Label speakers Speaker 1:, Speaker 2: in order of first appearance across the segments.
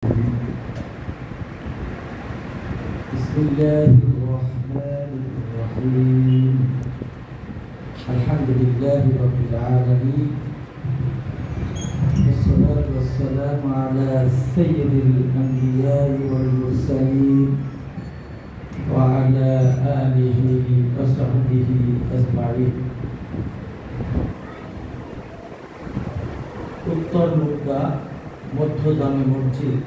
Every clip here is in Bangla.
Speaker 1: بسم الله الرحمن الرحيم الحمد لله رب العالمين والصلاة والسلام على سيد الأنبياء والمرسلين وعلى آله وصحبه أجمعين উত্তর মুক্তা মধ্য জামে মসজিদ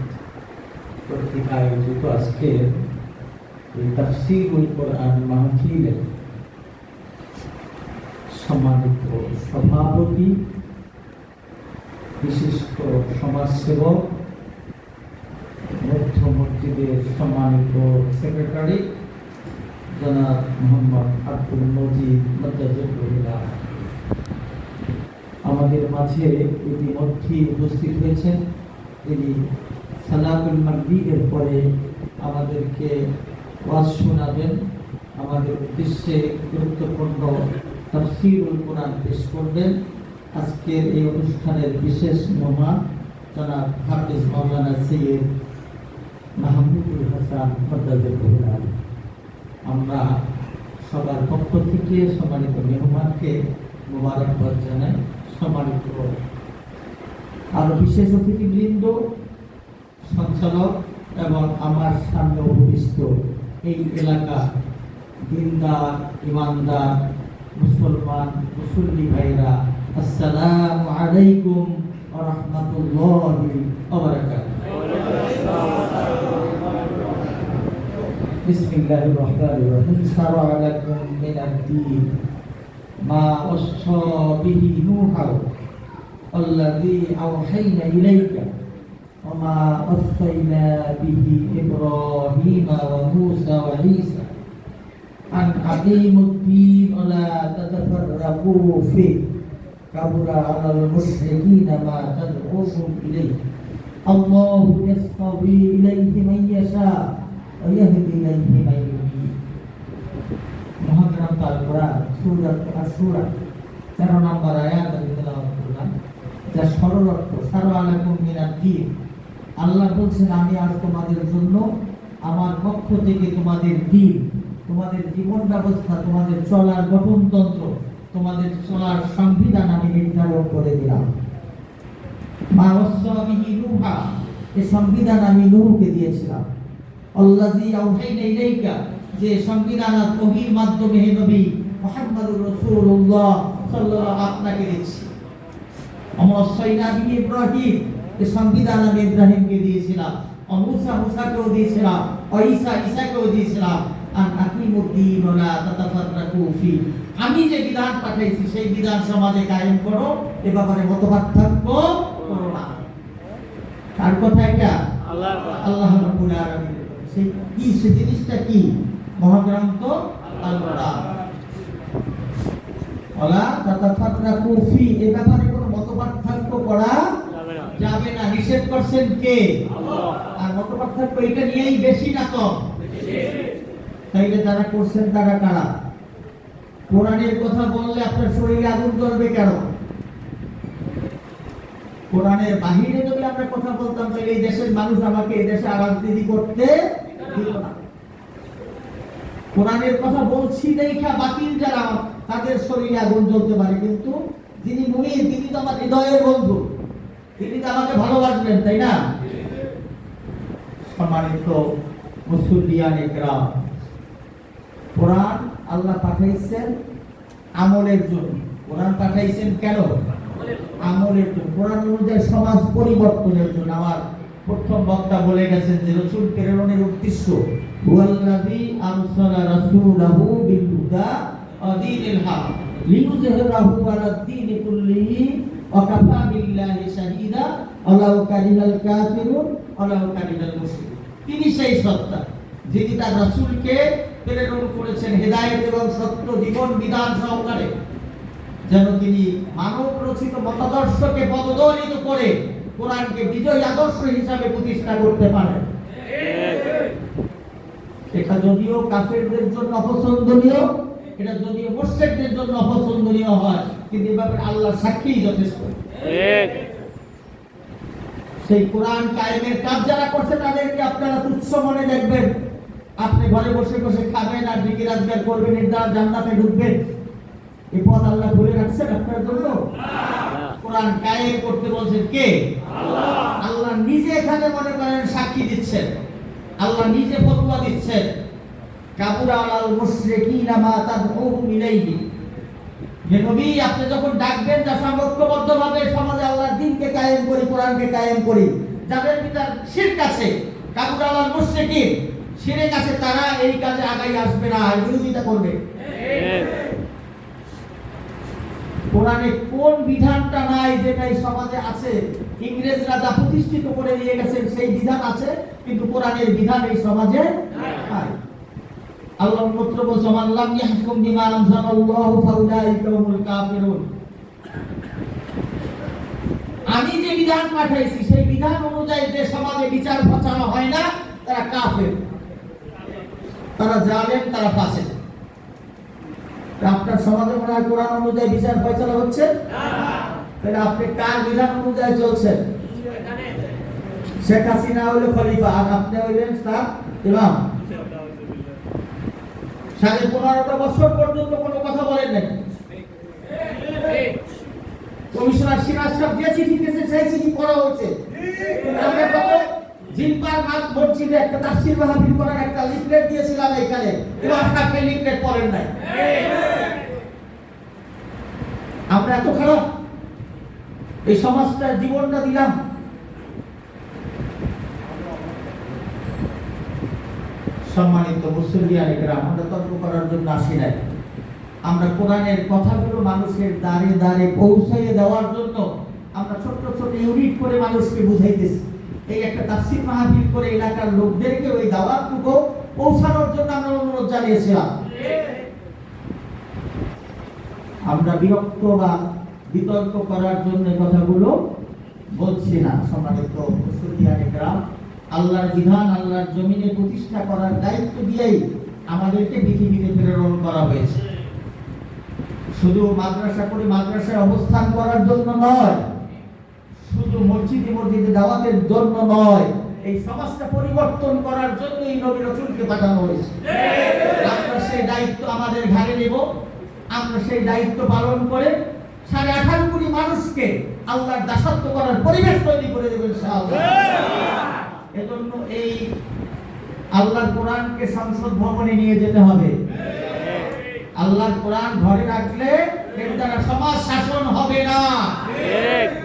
Speaker 1: কর্তৃক আয়োজিত আজকের তাফসীরুল কোরআন মাহফিলে সম্মানিত সভাপতি, বিশিষ্ট সমাজসেবক, মধ্য মসজিদের সম্মানিত সেক্রেটারি জনাব মোহাম্মদ আব্দুল মজিদ মজ্জাজুল্লাহ, আমাদের মাঝে ইতিমধ্যে উপস্থিত হয়েছেন। তিনি সালাতুল মাগরিবের পরে আমাদেরকে ওয়াজ শোনাবেন, আমাদের উদ্দেশ্যে গুরুত্বপূর্ণ তাফসীরুল কোরআন পেশ করবেন। আজকের এই অনুষ্ঠানের বিশেষ মেহমান জনাব হাফেজ মাওলানা সৈয়দ মাহমুদুল হাসান মজ্জাজুল্লাহ। আমরা সবার পক্ষ থেকে সম্মানিত মেহমানকে মোবারকবাদ জানাই। সম্মানিত আরো বিশেষ অতিথিবৃন্দ, সঞ্চালক এবং আমার সামনে উপবিষ্ট এই এলাকা দিনদার, ইমানদার, মুসলমান, মুসল্লি ভাইরা, আসসালামু আলাইকুম ওয়া রাহমাতুল্লাহি ওয়া বারাকাতুহু। বিসমিল্লাহির রহমানির রহিম। শারআ লাকুম মিনাদ দীন মা ওয়াসা বিহি নূহা আল্লাযী আওহাইনা ইলাইকা ওয়া মা ওয়াসাইনা বিহি ইব্রাহীমা ওয়া মূসা ওয়া ঈসা আন আকিমুদ দীন ওয়া লা তাতাফাররাকু ফিহি কাবুরা আলাল মুশরিকিনা মা তাদউহুম ইলাইহি আল্লাহু ইয়াসতাবি ইলাইহি মান ইয়াশা ওয়া ইয়াহদি ইলাইহি মান ইউনিব। মহাগ্রন্থ আল কোরআন সূরা আশ-শূরা 13 নম্বর আয়াত আমি তেলাওয়াত করলাম, যা সরল অর্থ শারআ লাকুম মিনাদ দীন। আল্লাহ বলছেন, আমি আজ তোমাদের জন্য আমার পক্ষ থেকে তোমাদের দ্বীন, তোমাদের জীবন ব্যবস্থা, তোমাদের চলার গঠনতন্ত্র, তোমাদের চলার সংবিধান আমি নির্ধারণ করে দিলাম। মা ওয়াসা বিহি নূহা, এই সংবিধান আমি নূহকে দিয়েছিলাম। আল্লাযী আওহাইনা ইলাইকা, যে সংবিধান ওহীর মাধ্যমে হে নবী মুহাম্মদুর রাসূলুল্লাহ সাল্লাল্লাহু আপনাকে দিয়েছি। আমসাইনা বিহি ইব্রাহিম, এই সংবিধান আমি ইব্রাহিমকে দিয়েছিলাম। মূসা মূসাকেও দিয়েছিলাম, ঈসা ঈসাকেও দিয়েছিলাম। আন আকিমুদ দীন ওয়া লা তাতাফাররাকু ফি, আমি যে বিধান পাঠাইছি সেই বিধান সমাজে কায়েম করো, এ ব্যাপারে মতপার্থক্য করো না। কার কথা এটা? আল্লাহ রাব্বুল আলামিন। সেই কি, সেই জিনিসটা কি? মহাগ্রন্থ আল কোরআন। ওয়ালা তাতাফাররাকু ফি, এ ব্যাপারে কোনো মতপার্থক্য করা যাবে না। নিষেধ করছেন কে? আল্লাহ। আর মতপার্থক্য এটা নিয়েই বেশি না কম? তাইলে যারা করছেন তারা কারা? কোরআনের কথা বললে আপনার শরীরে আগুন জ্বলবে কেন? কোরআনের বাহিরে যদি আমরা কথা বলতাম তাহলে এই দেশের মানুষ আমাকে এই দেশে রাজনীতি করতে দিত না। কোরআনের কথা বলছি দেখা বাতিল যারা, তাদের শরীরে আগুন জ্বলতে পারে, কিন্তু যিনি মুমিন তিনি তো আমার হৃদয়ের বন্ধু, তিনি তো আমাকে ভালোবাসবেন, তাই না? সম্মানিত মুসল্লিয়ানে কেরাম, কোরআন আল্লাহ পাঠাইছেন আমলের জন্য। কোরআন পাঠাইছেন কেন? আমলের জন্য, কোরআন অনুযায়ী সমাজ পরিবর্তনের জন্য। আমার প্রথম বক্তা বলে গেছেন যে রাসূল প্রেরণের উদ্দেশ্য হুয়াল্লাযী আরসালা রাসূলাহু বিল হুদা ওয়া দীনিল হক লিইয়ুযহিরাহু আলাদ দীনি কুল্লিহি ওয়া কাফা বিল্লাহি শাহীদা ওয়ালাউ কারিহাল কাফিরুন ওয়ালাউ কারিহাল মুশরিকুন। তিনি সেই সত্তা যিনি তার রাসূলকে প্রেরণ করেছেন হেদায়েত এবং সত্য জীবন বিধান সহকারে, যেন তিনি মানব রচিত মতাদর্শকে পদদলিত করে কোরআনকে বিজয়ী আদর্শ হিসাবে প্রতিষ্ঠা করতে পারেন। এটা যদিও কাফেরদের জন্য অপছন্দনীয়, এটা যদিও মুশরিকদের জন্য অপছন্দনীয় হয়, কিন্তু এই ব্যাপারে আল্লাহর সাক্ষী যথেষ্ট। সেই কোরআন কায়েমের কাজ যারা করছে তাদেরকে আপনারা তুচ্ছ মনে দেখবেন। আপনি ঘরে বসে বসে খাবেন আর জিকির আজকার করবেন, এর দ্বারা জান্নাতে ঢুকবেন। এই পথ আল্লাহ খুলে রাখছেন আপনার জন্য? কোরআন কায়েম করতে বলছেন কে? আল্লাহ। আল্লাহ নিজে এখানে মনে করেন সাক্ষী দিচ্ছেন, আল্লাহ নিজে ফতোয়া দিচ্ছেন, কাবুরা আলাল মুশরিকিনা মা তাদউহুম ইলাইহি। যে নবী আপনি যখন ডাকবেন যা ঐক্যবদ্ধভাবে সমাজে আল্লাহর দ্বীনকে কায়েম করি, কোরআনকে কায়েম করি, যাদের ভিতর শিরক আছে, কাবুরা আলাল মুশরিকিন, শিরক আছে, তারা এই কাজে আগাই আসবে না, বিরোধিতা করবে। কোরআনে কোন বিধানটা নাই যেটা এই সমাজে আছে? ইংরেজরা যা প্রতিষ্ঠিত করে নিয়ে গেছেন সেই বিধান আছে, কিন্তু কোরআনের বিধান এই সমাজে নাই। আল্লাহ মাত্র বলছে আল্লাহ ইয়াহকুম বিমা আনজালাল্লাহু ফাউলাইকা হুমুল কাফিরুন। আমি যে বিধান পাঠাইছি সেই বিধান অনুযায়ী যে সমাজে বিচার ফচানো হয় না, তারা কাফের, তারা জালেম, তারা ফাসিক। আপনার সমাজে মনে হয় কোরআন অনুযায়ী বিচার ফয়সালা হচ্ছে না, তাহলে আপনি কার বিধান অনুযায়ী চলছেন? শেখ হাসিনা হইল খলিফা আর আপনি হইলেন তার ইমাম। 15.5 বছর পর্যন্ত কোনো কথা বলেন নাই। কমিশনার সিরাজ সাহেব যে চিঠি দিয়েছে সেই চিঠি পড়া হয়েছে। আমরা কত জিনপার মাঠ মসজিদে একটা তাফসীর মাহফিল করার একটা লিফলেট দিয়েছিলাম এখানে, ইমাম সাহেব এই লিফলেট পড়েন নাই। আমরা এত খারাপ, এই সমাজটা জীবনটা দিলাম। সম্মানিত মুসলিয়ানে কেরাম, আমরা তর্ক করার জন্য আসি নাই, আমরা কোরআনের কথাগুলো মানুষের দ্বারে দ্বারে পৌঁছাইয়ে দেওয়ার জন্য আমরা ছোট ছোট ইউনিট করে মানুষকে বুঝাইতেছি। এই একটা তাফসীর মাহফিল করে এলাকার লোকদেরকে ওই দাওয়াতটুকু পৌঁছানোর জন্য আমরা অনুরোধ জানিয়েছিলাম। আমরা বিরক্ত বা বিতর্ক করার জন্য কথাগুলো বলছি না। সম্মানিত মুসলিয়ানে কেরাম, আল্লাহর বিধান আল্লাহর জমিনে প্রতিষ্ঠা করার দায়িত্ব দিয়েই আমাদেরকে পৃথিবীতে প্রেরণ করা হয়েছে। শুধু মাদ্রাসা করে মাদ্রাসায় অবস্থান করার জন্য নয়, শুধু মসজিদে মসজিদে দাওয়াতের জন্য নয়, এই সমাজটা পরিবর্তন করার জন্যই নবী রাসূলকে পাঠানো হয়েছে। আমরা সেই দায়িত্ব আমাদের ঘাড়ে নেব, আমরা সেই দায়িত্ব পালন করে 18.5 কোটি মানুষকে আল্লাহর দাসত্ব করার পরিবেশ তৈরি করে দেব ইনশাআল্লাহ। এজন্য এই আল্লাহর কোরআনকে সংসদ ভবনে নিয়ে যেতে হবে। আল্লাহর কোরআন ঘরে রাখলে এর দ্বারা সমাজ শাসন হবে না।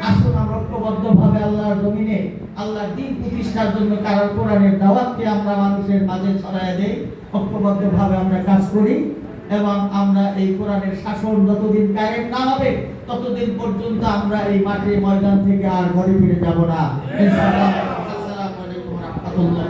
Speaker 1: আসুন আমরা ঐক্যবদ্ধভাবে আল্লাহর জমিনে আল্লাহর দ্বীন প্রতিষ্ঠার জন্য কারণ কোরআনের দাওয়াতকে আমরা মানুষের মাঝে ছড়ায় দেই, ঐক্যবদ্ধভাবে আমরা কাজ করি এবং আমরা এই কোরআনের শাসন যতদিন কায়েম না হবে ততদিন পর্যন্ত আমরা এই মাঠে ময়দান থেকে আর ঘরে ফিরে যাব না ইনশাআল্লাহ। আসসালামু আলাইকুম ওয়া রাহমাতুল্লাহ।